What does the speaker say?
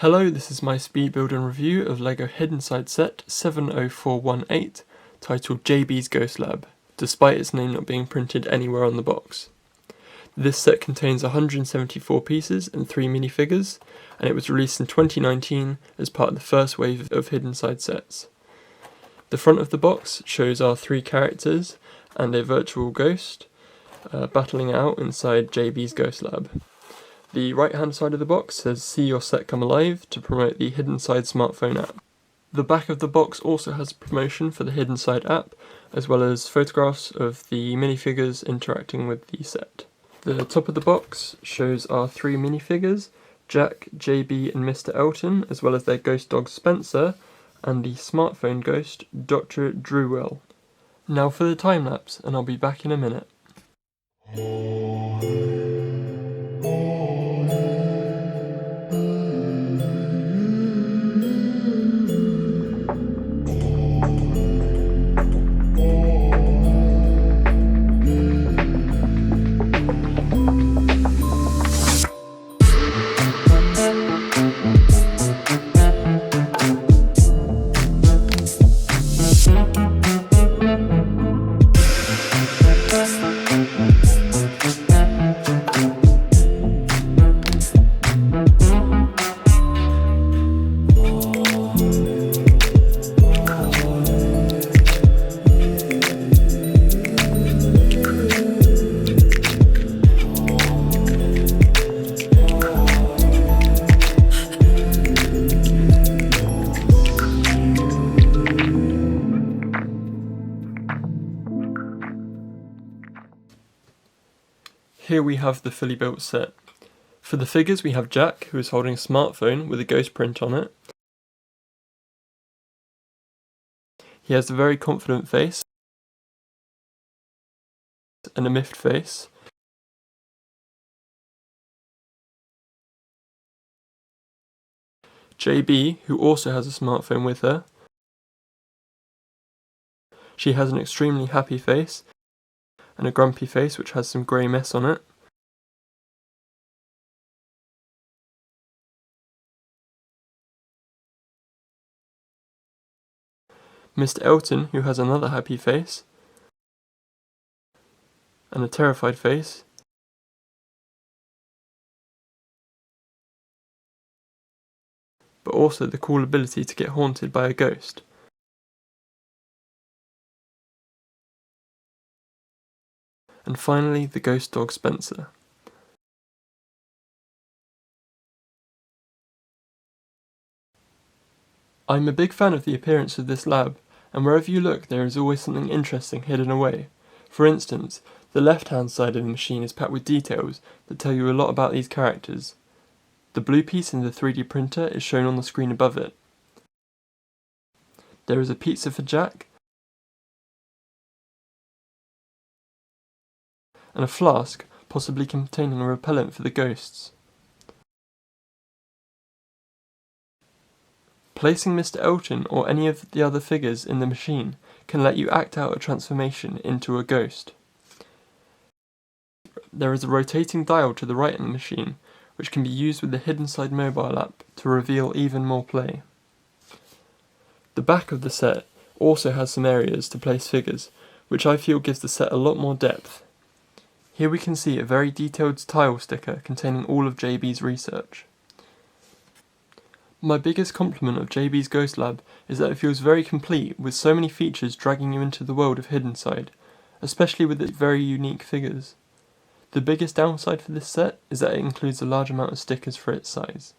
Hello, this is my speed build and review of LEGO Hidden Side Set 70418, titled JB's Ghost Lab, despite its name not being printed anywhere on the box. This set contains 174 pieces and 3 minifigures, and it was released in 2019 as part of the first wave of Hidden Side sets. The front of the box shows our 3 characters and a virtual ghost battling out inside JB's Ghost Lab. The right hand side of the box says "See your set come alive" to promote the Hidden Side smartphone app. The back of the box also has a promotion for the Hidden Side app, as well as photographs of the minifigures interacting with the set. The top of the box shows our 3 minifigures, Jack, JB and Mr. Elton, as well as their ghost dog Spencer, and the smartphone ghost Dr. Drewell. Now for the time lapse, and I'll be back in a minute. Here we have the fully built set. For the figures we have Jack, who is holding a smartphone with a ghost print on it. He has a very confident face and a miffed face. JB, who also has a smartphone with her. She has an extremely happy face and a grumpy face which has some grey mess on it. Mr. Elton, who has another happy face and a terrified face. But also the cool ability to get haunted by a ghost. And finally, the ghost dog Spencer. I'm a big fan of the appearance of this lab, and wherever you look there is always something interesting hidden away. For instance, the left-hand side of the machine is packed with details that tell you a lot about these characters. The blue piece in the 3D printer is shown on the screen above it. There is a pizza for Jack, and a flask, possibly containing a repellent for the ghosts. Placing Mr. Elton or any of the other figures in the machine can let you act out a transformation into a ghost. There is a rotating dial to the right in the machine, which can be used with the Hidden Side mobile app to reveal even more play. The back of the set also has some areas to place figures, which I feel gives the set a lot more depth. Here we can see a very detailed tile sticker containing all of JB's research. My biggest compliment of JB's Ghost Lab is that it feels very complete, with so many features dragging you into the world of Hidden Side, especially with its very unique figures. The biggest downside for this set is that it includes a large amount of stickers for its size.